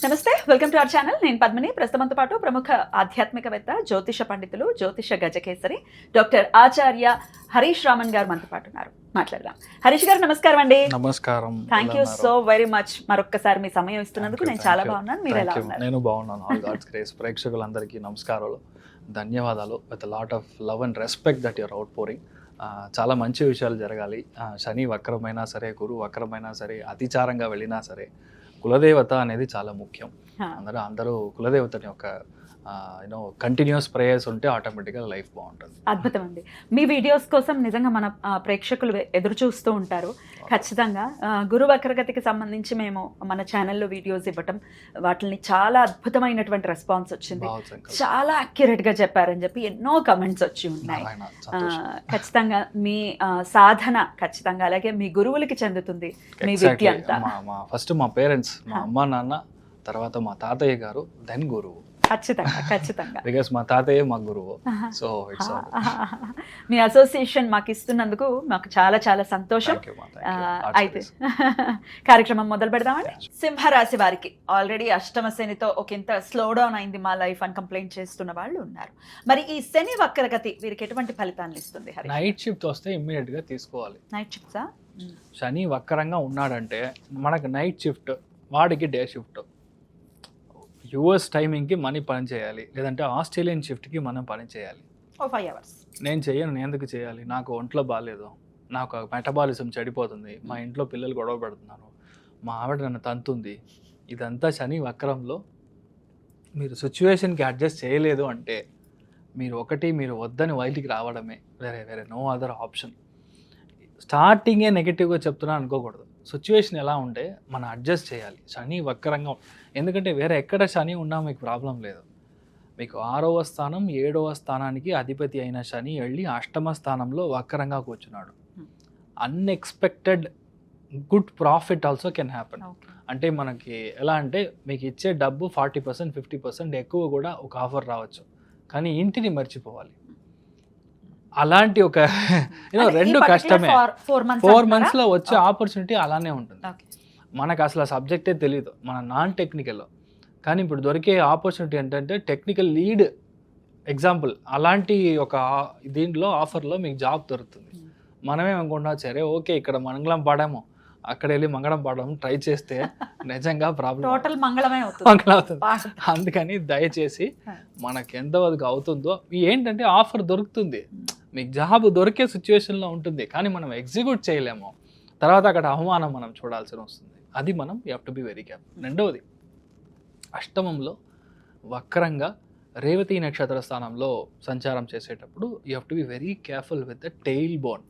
నమస్తే, welcome to our channel. నేను పద్మిని. ప్రస్తుతంతో పాటు ప్రముఖ ఆధ్యాత్మికవేత్త, జ్యోతిష పండితులు, జ్యోతిష గజకేసరి డాక్టర్ ఆచార్య హరీష్ రామన్ గారు మనతో పాటు ఉన్నారు. మాట్లాడదాం. హరీష్ గారు నమస్కారం అండి. నమస్కారం. Thank you so very much. మరొక్కసారి మీ సమయం ఇస్తున్నందుకు నేను చాలా బాగున్నాను. మీరు ఎలా ఉన్నారు? నేను బాగున్నాను. All God's grace. ప్రేక్షకులందరికీ నమస్కారాలు, ధన్యవాదాలు. With lot of love and respect that your out pouring. చాలా మంచి విషయాలు జరగాలి. శని వక్రమైనా సరే, గురు వక్రమైనా సరే, అతిచారంగా వెళ్ళినా సరే, కులదేవత అనేది చాలా ముఖ్యం. అందరూ కులదేవతని ఒక కంటిన్యూస్ ప్రేయర్స్ ఉంటే ఆటోమేటిక్గా లైఫ్ బాగుంటుంది. అద్భుతం అండి. మీ వీడియోస్ కోసం నిజంగా మన ప్రేక్షకులు ఎదురు చూస్తూ ఉంటారు. ఖచ్చితంగా గురు వక్రగతికి సంబంధించి మేము మన ఛానల్లో వీడియోస్ ఇవ్వటం, వాటిని చాలా అద్భుతమైనటువంటి రెస్పాన్స్ వచ్చింది. చాలా అక్యురేట్ గా చెప్పారని చెప్పి ఎన్నో కమెంట్స్ వచ్చి ఉన్నాయి. ఖచ్చితంగా మీ సాధన ఖచ్చితంగా అలాగే మీ గురువులకి చెందుతుంది మీ విద్య అంతా. ఫస్ట్ మా పేరెంట్స్, మా అమ్మ నాన్న, తర్వాత మా తాతయ్య గారు, దెన్ గురువు. ఖచ్చితంగా బికాస్ మా తాతయ్య మా గురువు. సో ఇట్స్ మీ అసోసియేషన్ మాకు ఇస్తున్నందుకు మాకు చాలా చాలా సంతోషం. అయితే కార్యక్రమం మొదలు పెడదామండి. సింహరాశి వారికి ఆల్రెడీ అష్టమ శనితో ఒకంత స్లో డౌన్ అయింది మా లైఫ్ అని కంప్లైంట్ చేస్తున్న వాళ్ళు ఉన్నారు. మరి ఈ శని వక్రగతి వీరికి ఎటువంటి ఫలితాన్ని ఇస్తుంది? నైట్ షిఫ్ట్ వస్తే ఇమ్మీడియట్ గా తీసుకోవాలి. నైట్ షిఫ్ట్సా? శని వక్రంగా ఉన్నాడంటే మనకు నైట్ షిఫ్ట్, వాడికి డే షిఫ్ట్. యుఎస్ టైమింగ్కి మనీ పని చేయాలి, లేదంటే ఆస్ట్రేలియన్ షిఫ్ట్కి మనం పని చేయాలి. 5 hours నేను చేయను. నేను ఎందుకు చేయాలి? నాకు ఒంట్లో బాగాలేదు, నాకు మెటబాలిజం చెడిపోతుంది, మా ఇంట్లో పిల్లలు గొడవ పెడుతున్నారు, మా ఆవిడ నన్ను తంతుంది. ఇదంతా శని వక్రంలో మీరు సిచ్యువేషన్కి అడ్జస్ట్ చేయలేదు అంటే మీరు వద్దని బయటికి రావడమే. వేరే నో అదర్ ఆప్షన్. స్టార్టింగే నెగిటివ్గా చెప్తున్నా అనుకోకూడదు. సిచ్యువేషన్ ఎలా ఉంటే మనం అడ్జస్ట్ చేయాలి. శని వక్రంగా, ఎందుకంటే వేరే ఎక్కడ శని ఉన్నా మీకు ప్రాబ్లం లేదు. మీకు 6వ స్థానం 7వ స్థానానికి అధిపతి అయిన శని వెళ్ళి అష్టమ స్థానంలో వక్రంగా కూర్చున్నాడు. Unexpected good profit also can happen. అంటే మనకి ఎలా అంటే మీకు ఇచ్చే డబ్బు 40% 50% ఎక్కువ కూడా ఒక ఆఫర్ రావచ్చు, కానీ ఇంటిని మర్చిపోవాలి. అలాంటి ఒక రెండు కష్టమే. 4 months లో వచ్చే ఆపర్చునిటీ అలానే ఉంటుంది. మనకు అసలు సబ్జెక్టే తెలియదు, మన నాన్ టెక్నికల్లో. కానీ ఇప్పుడు దొరికే ఆపర్చునిటీ ఏంటంటే టెక్నికల్ లీడ్ ఎగ్జాంపుల్. అలాంటి ఒక దీంట్లో ఆఫర్లో మీకు జాబ్ దొరుకుతుంది. మనమే అనుకుంటున్నాం సరే ఓకే ఇక్కడ మంగళం పాడాము, అక్కడ వెళ్ళి మంగళం పాడడం ట్రై చేస్తే నిజంగా ప్రాబ్లం మంగళమే అవుతుంది. అందుకని దయచేసి మనకి ఎంతవరకు అవుతుందో, ఏంటంటే ఆఫర్ దొరుకుతుంది, మీకు జాబ్ దొరికే సిచ్యువేషన్లో ఉంటుంది, కానీ మనం ఎగ్జిక్యూట్ చేయలేము. తర్వాత అక్కడ అవమానం మనం చూడాల్సి వస్తుంది. అది మనం you have to be very careful. రెండవది, అష్టమంలో వక్రంగా రేవతి నక్షత్ర స్థానంలో సంచారం చేసేటప్పుడు you have to be very careful with the tail bone.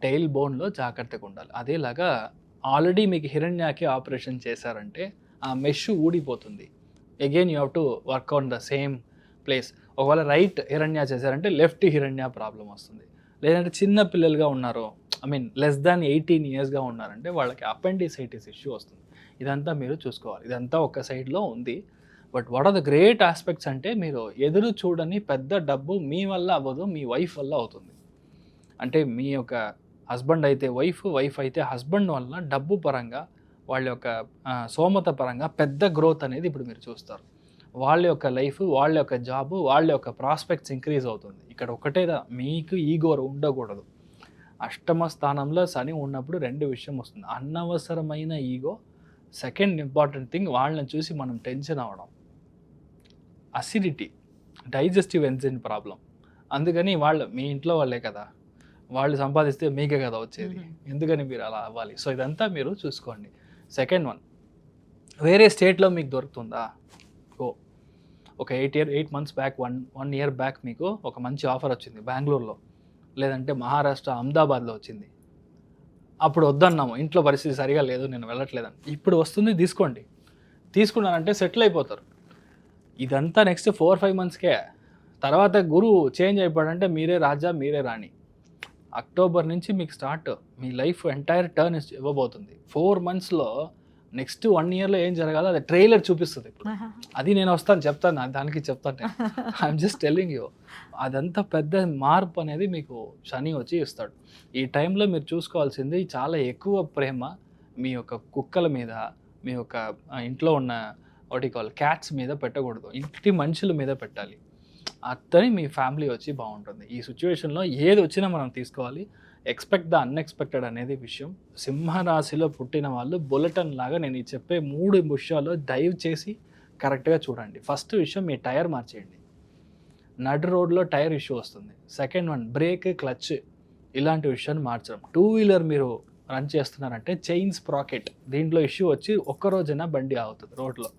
Tail బోన్లో జాగ్రత్తగా ఉండాలి. అదేలాగా ఆల్రెడీ మీకు హిరణ్యాకి ఆపరేషన్ చేశారంటే ఆ మెష్ ఊడిపోతుంది. Again you have to work on the same place. ఒకవేళ రైట్ హిరణ్య చేశారంటే లెఫ్ట్ హిరణ్య ప్రాబ్లం వస్తుంది. లేదంటే చిన్న పిల్లలుగా ఉన్నారు, లెస్ దాన్ 18 yearsగా ఉన్నారంటే వాళ్ళకి అపెండిసైటిస్ ఇష్యూ వస్తుంది. ఇదంతా మీరు చూసుకోవాలి. ఇదంతా ఒక సైడ్లో ఉంది. But what are the great aspects అంటే మీరు ఎదురు చూడని పెద్ద డబ్బు మీ వల్ల అవ్వదు, మీ వైఫ్ వల్ల అవుతుంది. అంటే మీ యొక్క హస్బెండ్ అయితే వైఫ్ అయితే హస్బెండ్ వల్ల డబ్బు పరంగా, వాళ్ళ యొక్క సోమత పరంగా పెద్ద గ్రోత్ అనేది ఇప్పుడు మీరు చూస్తారు. వాళ్ళ యొక్క లైఫ్, వాళ్ళ యొక్క జాబు, వాళ్ళ యొక్క ప్రాస్పెక్ట్స్ ఇంక్రీజ్ అవుతుంది. ఇక్కడ ఒకటేదా, మీకు ఈగో ఉండకూడదు. అష్టమ స్థానంలో శని ఉన్నప్పుడు 2 విషయం వస్తుంది. అనవసరమైన ఈగో. సెకండ్ ఇంపార్టెంట్ థింగ్, వాళ్ళని చూసి మనం టెన్షన్ అవ్వడం. Acidity, digestive enzyme problem. అందుకని మీ ఇంట్లో వాళ్ళే కదా, వాళ్ళు సంపాదిస్తే మీకే కదా వచ్చేది, ఎందుకని మీరు అలా అవ్వాలి? సో ఇదంతా మీరు చూసుకోండి. సెకండ్ వన్, వేరే స్టేట్లో మీకు దొరుకుతుందా? ఒక 8 months బ్యాక్, 1 year బ్యాక్ మీకు ఒక మంచి ఆఫర్ వచ్చింది బెంగళూరులో, లేదంటే మహారాష్ట్ర అహ్మదాబాద్లో వచ్చింది. అప్పుడు వద్దన్నాము, ఇంట్లో పరిస్థితి సరిగా లేదు, నేను వెళ్ళట్లేదని. ఇప్పుడు వస్తుంది, తీసుకోండి. తీసుకున్నారంటే సెటిల్ అయిపోతారు. ఇదంతా నెక్స్ట్ 4-5 monthsకే. తర్వాత గురువు చేంజ్ అయిపోయాడంటే మీరే రాజా, మీరే రాణి. అక్టోబర్ నుంచి మీకు స్టార్ట్, మీ లైఫ్ ఎంటైర్ టర్న్ ఇవ్వబోతుంది. 4 monthsలో నెక్స్ట్ 1 yearలో ఏం జరగాలో అది ట్రైలర్ చూపిస్తుంది. ఇప్పుడు అది నేను చెప్తాను, దానికి చెప్తాను. I'm just telling you. అదంతా పెద్ద మార్పు అనేది మీకు శని వచ్చి ఇస్తాడు. ఈ టైంలో మీరు చూసుకోవాల్సింది చాలా ఎక్కువ ప్రేమ మీ యొక్క కుక్కల మీద, మీ యొక్క ఇంట్లో ఉన్న వాటి కాల్ క్యాట్స్ మీద పెట్టకూడదు, ఇంటి మనుషుల మీద పెట్టాలి. అతని మీ ఫ్యామిలీ వచ్చి బాగుంటుంది. ఈ సిచ్యువేషన్లో ఏది వచ్చినా మనం తీసుకోవాలి. ఎక్స్పెక్ట్ ద అన్ఎక్స్పెక్టెడ్ అనేది విషయం. సింహరాశిలో పుట్టిన వాళ్ళు బులెటిన్ లాగా నేను ఈ చెప్పే 3 విషయాలు డైవ్ చేసి కరెక్ట్గా చూడండి. ఫస్ట్ విషయం, మీ టైర్ మార్చేయండి. నడు రోడ్లో టైర్ ఇష్యూ వస్తుంది. సెకండ్ వన్, బ్రేక్, క్లచ్ ఇలాంటి విషయాన్ని మార్చడం. 2 వీలర్ మీరు రన్ చేస్తున్నారంటే చైన్ స్ప్రాకెట్ దీంట్లో ఇష్యూ వచ్చి ఒక్కరోజైనా బండి ఆగుతుంది రోడ్లో.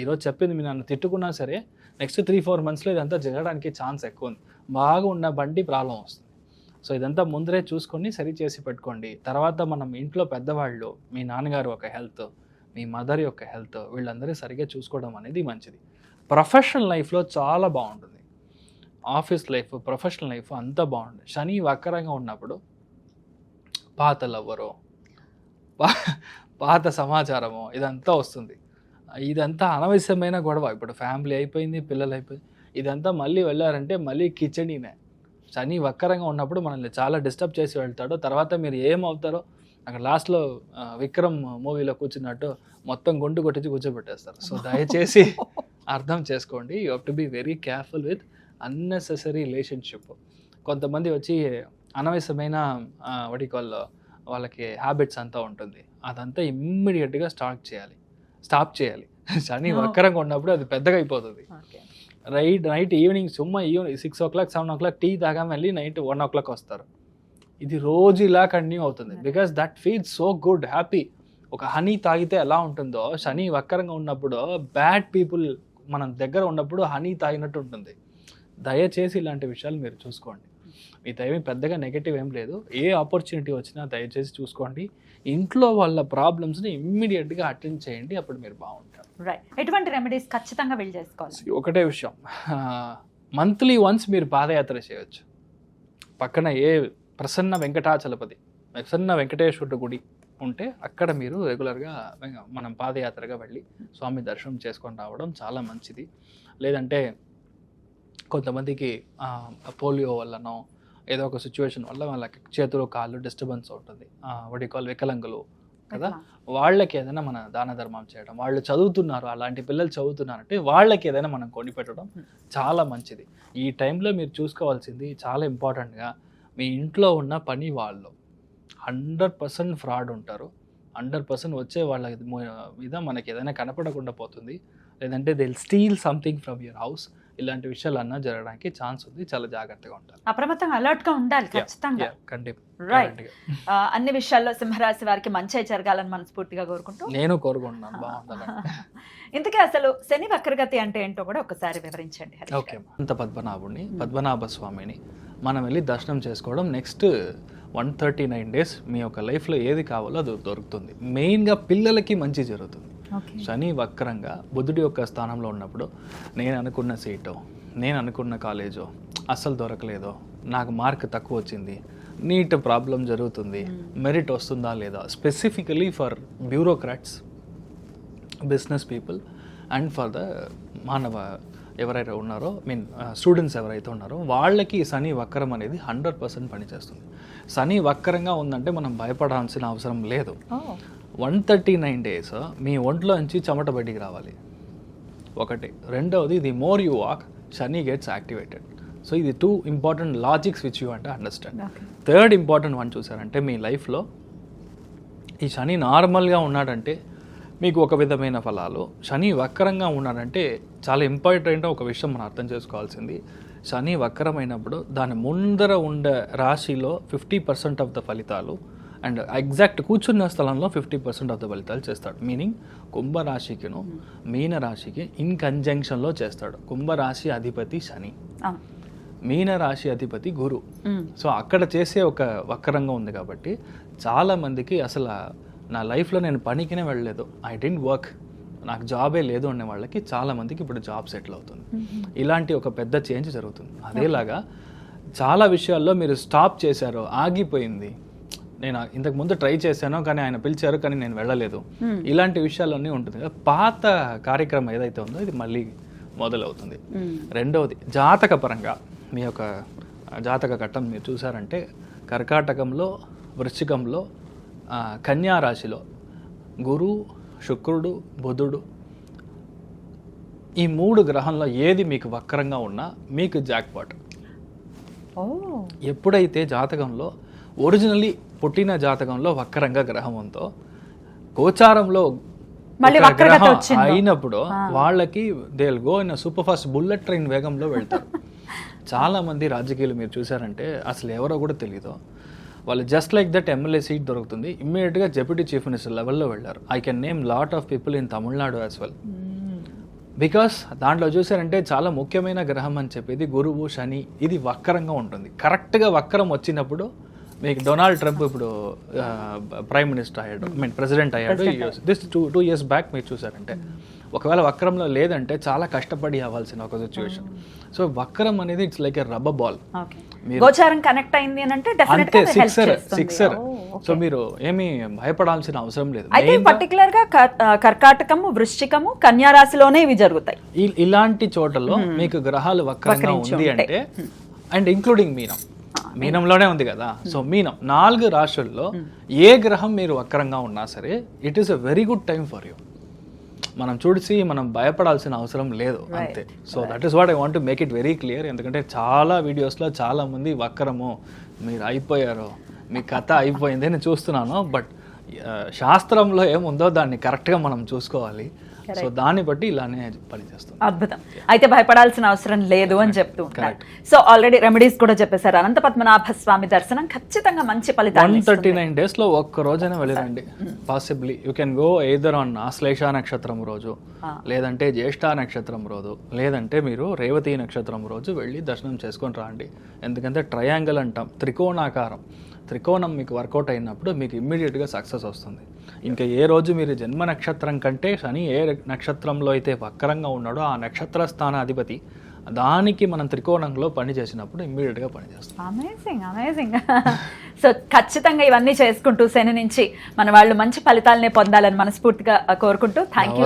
ఈరోజు చెప్పింది మీరు నన్ను తిట్టుకున్నా సరే నెక్స్ట్ 3-4 మంత్స్లో ఇదంతా జరగడానికి ఛాన్స్ ఎక్కువ ఉంది. బాగా ఉన్న బండి ప్రాబ్లం వస్తుంది. సో ఇదంతా ముందరే చూసుకొని సరి చేసి పెట్టుకోండి. తర్వాత మనం ఇంట్లో పెద్దవాళ్ళు, మీ నాన్నగారు ఒక హెల్త్, మీ మదర్ యొక్క హెల్త్, వీళ్ళందరూ సరిగ్గా చూసుకోవడం అనేది మంచిది. ప్రొఫెషనల్ లైఫ్లో చాలా బాగుంటుంది. ఆఫీస్ లైఫ్, ప్రొఫెషనల్ లైఫ్ అంతా బాగుంటుంది. శని వక్రంగా ఉన్నప్పుడు పాత లవ్వరో పాత సమాచారమో ఇదంతా వస్తుంది. ఇదంతా అనవసరమైన గొడవ. ఇప్పుడు ఫ్యామిలీ అయిపోయింది, పిల్లలు అయిపోయింది, ఇదంతా మళ్ళీ వెళ్ళారంటే మళ్ళీ కిచడీనే. శని వక్రంగా ఉన్నప్పుడు మనల్ని చాలా డిస్టర్బ్ చేసి వెళ్తాడు. తర్వాత మీరు ఏమవుతారో అక్కడ లాస్ట్లో విక్రమ్ మూవీలో కూర్చున్నట్టు మొత్తం గుండు కొట్టించి కూర్చోబెట్టేస్తారు. సో దయచేసి అర్థం చేసుకోండి. You have to be very careful with unnecessary relationship. కొంతమంది వచ్చి అనవసరమైన వాళ్ళకి హ్యాబిట్స్ అంతా ఉంటుంది. అదంతా ఇమ్మీడియట్గా స్టాప్ చేయాలి. శని వక్రంగా ఉన్నప్పుడు అది పెద్దగా అయిపోతుంది. Night evening 6 o'clock 7 o'clock tea తాగా మళ్ళీ నైట్ 1 o'clock వస్తారు. ఇది రోజు ఇలా కంటిన్యూ అవుతుంది. Because that feels so good, happy. ఒక హనీ తాగితే ఎలా ఉంటుందో శని వక్రంగా ఉన్నప్పుడు బ్యాడ్ పీపుల్ మన దగ్గర ఉన్నప్పుడు హనీ తాగినట్టు ఉంటుంది. దయచేసి ఇలాంటి విషయాలు మీరు చూసుకోండి. మీ ఏమీ పెద్దగా నెగటివ్ ఏం లేదు. ఏ ఆపర్చునిటీ వచ్చినా దయచేసి చూసుకోండి. ఇంట్లో వాళ్ళ ప్రాబ్లమ్స్ని ఇమ్మీడియట్గా అటెండ్ చేయండి. అప్పుడు మీరు బాగుంటారు. రైట్. ఎటువంటి రెమెడీస్ ఖచ్చితంగా వీళ్ళు చేసుకోవాలి? ఒకటే విషయం, మంత్లీ వన్స్ మీరు పాదయాత్ర చేయొచ్చు. పక్కన ప్రసన్న వెంకటేశ్వరుడు గుడి ఉంటే అక్కడ మీరు రెగ్యులర్గా మనం పాదయాత్రగా వెళ్ళి స్వామి దర్శనం చేసుకొని రావడం చాలా మంచిది. లేదంటే కొంతమందికి పోలియో వల్లనో ఏదో ఒక సిచ్యువేషన్ వల్ల వాళ్ళకి చేతులు కాళ్ళు డిస్టర్బెన్స్ ఉంటుంది, వికలాంగులు కదా, వాళ్ళకి ఏదైనా మన దాన ధర్మం చేయడం. వాళ్ళు చదువుతున్నారు, అలాంటి పిల్లలు చదువుతున్నారంటే వాళ్ళకి ఏదైనా మనం కొనిపెట్టడం చాలా మంచిది. ఈ టైంలో మీరు చూసుకోవాల్సింది చాలా ఇంపార్టెంట్గా, మీ ఇంట్లో ఉన్న పని వాళ్ళు 100% ఫ్రాడ్ ఉంటారు. 100% వచ్చే వాళ్ళ మీద మనకి ఏదైనా కనపడకుండా పోతుంది. లేదంటే they steel something from your house. ఇలాంటి విషయాలు అన్నా జరగడానికి ఛాన్స్ ఉంది. చాలా జాగ్రత్తగా ఉంటారు. అప్రమత్తంగా అలర్ట్ గా ఉండాలి ఖచ్చితంగా. రైట్. అన్ని విషయాల్లో సింహరాశి వారికి మంచి జరగాలని మనస్ఫూర్తిగా కోరుకుంటూ నేను కోరుకుంటున్నాను. బాగుంటుంది. ఇంతకీ అసలు శని వక్రగతి అంటే ఏంటో కూడా ఒకసారి వివరించండి. ఓకే. అంత పద్మనాభ స్వామిని మనం వెళ్ళి దర్శనం చేసుకోవడం. నెక్స్ట్ 139 days మీ యొక్క లైఫ్లో ఏది కావాలో అది దొరుకుతుంది. మెయిన్గా పిల్లలకి మంచి జరుగుతుంది. శని వక్రంగా బుధుడి యొక్క స్థానంలో ఉన్నప్పుడు నేను అనుకున్న సీటో, నేను అనుకున్న కాలేజో అస్సలు దొరకలేదో, నాకు మార్క్ తక్కువ వచ్చింది, నీట్ ప్రాబ్లం జరుగుతుంది, మెరిట్ వస్తుందా లేదా, specifically for bureaucrats, business people and for the మానవ ఎవరైతే ఉన్నారో స్టూడెంట్స్ ఎవరైతే ఉన్నారో వాళ్ళకి శని వక్రం అనేది 100% పనిచేస్తుంది. శని వక్రంగా ఉందంటే మనం భయపడాల్సిన అవసరం లేదు. 139 days మీ ఒంట్లో నుంచి చెమట బయటికి రావాలి ఒకటి. రెండవది, the more you walk Shani gets activated. So ఇది 2 important లాజిక్స్ విచ్ యూ అంటే అండర్స్టాండ్. థర్డ్ ఇంపార్టెంట్ వన్ చూసారంటే, మీ లైఫ్లో ఈ శని నార్మల్గా ఉన్నాడంటే మీకు ఒక విధమైన ఫలాలు, శని వక్రంగా ఉన్నాడంటే చాలా ఇంపార్టెంట్ ఒక విషయం మనం అర్థం చేసుకోవాల్సింది. శని వక్రమైనప్పుడు దాని ముందర ఉండే రాశిలో 50% ఆఫ్ ద ఫలితాలు అండ్ ఎగ్జాక్ట్ కూర్చున్న స్థలంలో 50% ఆఫ్ ద ఫలితాలు చేస్తాడు. మీనింగ్ కుంభరాశికిను మీనరాశికి ఇన్ కంజంక్షన్లో చేస్తాడు. కుంభరాశి అధిపతి శని, మీనరాశి అధిపతి గురు. సో అక్కడ చేసే ఒక వక్రంగా ఉంది కాబట్టి చాలామందికి అసలు నా లైఫ్లో నేను పనికినే వెళ్ళలేదు, ఐ డెంట్ వర్క్, నాకు జాబే లేదు అనే వాళ్ళకి చాలామందికి ఇప్పుడు జాబ్ సెటిల్ అవుతుంది. ఇలాంటి ఒక పెద్ద చేంజ్ జరుగుతుంది. అదేలాగా చాలా విషయాల్లో మీరు స్టాప్ చేశారు, ఆగిపోయింది, నేను ఇంతకు ముందు ట్రై చేశాను కానీ ఆయన పిలిచారు కానీ నేను వెళ్ళలేదు, ఇలాంటి విషయాలన్నీ ఉంటుంది కదా. పాత కార్యక్రమం ఏదైతే ఉందో ఇది మళ్ళీ మొదలవుతుంది. రెండవది, జాతక పరంగా మీ యొక్క జాతక ఘట్టం మీరు చూసారంటే కర్కాటకంలో, వృశ్చికంలో, కన్యా రాశిలో గురు శుక్రుడు, బుధుడు, ఈ 3 గ్రహంలో ఏది మీకు వక్రంగా ఉన్నా మీకు జాక్పాట్. ఓ ఎప్పుడైతే జాతకంలో ఒరిజినల్లీ పుట్టిన జాతకంలో వక్రంగా గ్రహం ఉందో, గోచారంలో మళ్ళీ ఒక వక్రగతి గ్రహం వచ్చిందో. అయినప్పుడు వాళ్ళకి they will go in super fast bullet train వేగంలో వెళ్తారు. చాలా మంది రాజకీయాలు మీరు చూసారంటే అసలు ఎవరో కూడా తెలియదు. వాళ్ళు just like that MLA seat దొరుకుతుంది, ఇమ్మీడియట్గా డిప్యూటీ చీఫ్ మినిస్టర్ లెవెల్లో వెళ్ళారు. I can name lot of people in Tamil Nadu as well. Because దాంట్లో చూసారంటే చాలా ముఖ్యమైన గ్రహం అని చెప్పేది గురువు, శని, ఇది వక్రంగా ఉంటుంది. కరెక్ట్గా వక్రం వచ్చినప్పుడు మీకు డొనాల్డ్ ట్రంప్ ఇప్పుడు ప్రైమ్ మినిస్టర్ అయ్యాడు, ప్రెసిడెంట్ అయ్యాడు. దిస్ టూ ఇయర్స్ బ్యాక్ మీరు చూసారంటే. ఒకవేళ వక్రంలో లేదంటే చాలా కష్టపడి అవ్వాల్సిన ఒక సిచ్యువేషన్. సో వక్రం అనేది it's like a rubber ball. గోచారం కనెక్ట్ అయింది అని అంటే అంతే, సిక్సర్. సో మీరు ఏమీ భయపడాల్సిన అవసరం లేదు. అయితే పర్టికులర్ గా కర్కాటకము, వృశ్చికము, కన్యా రాశిలోనే ఇవి జరుగుతాయి. ఇలాంటి చోటల్లో మీకు గ్రహాలు వక్రంగా ఉంది అంటే, అండ్ ఇంక్లూడింగ్ మీనంలోనే ఉంది కదా. సో మీనం 4 రాశుల్లో ఏ గ్రహం మీరు వక్రంగా ఉన్నా సరే it is a very good time for you. మనం చూసి మనం భయపడాల్సిన అవసరం లేదు అంతే. So that is what I want to make it very clear. ఎందుకంటే చాలా వీడియోస్లో చాలా మంది వక్రము, మీరు అయిపోయారు, మీ కథ అయిపోయింది అని చూస్తున్నాను. బట్ శాస్త్రంలో ఏముందో దాన్ని కరెక్ట్గా మనం చూసుకోవాలి. సో దాన్ని బట్టి ఇలానే పనిచేస్తుంది. అద్భుతం. అయితే భయపడాల్సిన అవసరం లేదు అని చెప్తూ ఉంటారు. సో ఆల్రెడీ రెమెడీస్ కూడా చెప్పేశారు. అనంత పద్మనాభ స్వామి దర్శనం ఖచ్చితంగా మంచి ఫలితాలు. 139 days లో ఒక్క రోజైనా వెళ్ళిరండి. Possibly you can go either on Ashlesha నక్షత్రం రోజు, లేదంటే జ్యేష్ఠ నక్షత్రం రోజు, లేదంటే మీరు రేవతి నక్షత్రం రోజు వెళ్ళి దర్శనం చేసుకొని రండి. ఎందుకంటే ట్రయాంగిల్ అంటాం, త్రికోణాకారం. త్రికోణం మీకు వర్కౌట్ అయినప్పుడు మీకు ఇమ్మీడియట్గా సక్సెస్ వస్తుంది. ఇంకా ఏ రోజు మీరు జన్మ నక్షత్రం కంటే శని ఏ నక్షత్రంలో అయితే వక్రంగా ఉన్నాడో ఆ నక్షత్ర స్థానాధిపతి, దానికి మనం త్రికోణంలో పని చేసినప్పుడు ఇమ్మీడియట్గా పనిచేస్తాం. అమేజింగ్. సో ఖచ్చితంగా ఇవన్నీ చేసుకుంటూ శని నుంచి మన వాళ్ళు మంచి ఫలితాలనే పొందాలని మనస్ఫూర్తిగా కోరుకుంటూ thank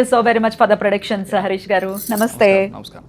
you so very much for the productions Harish గారు. నమస్తే. నమస్కారం.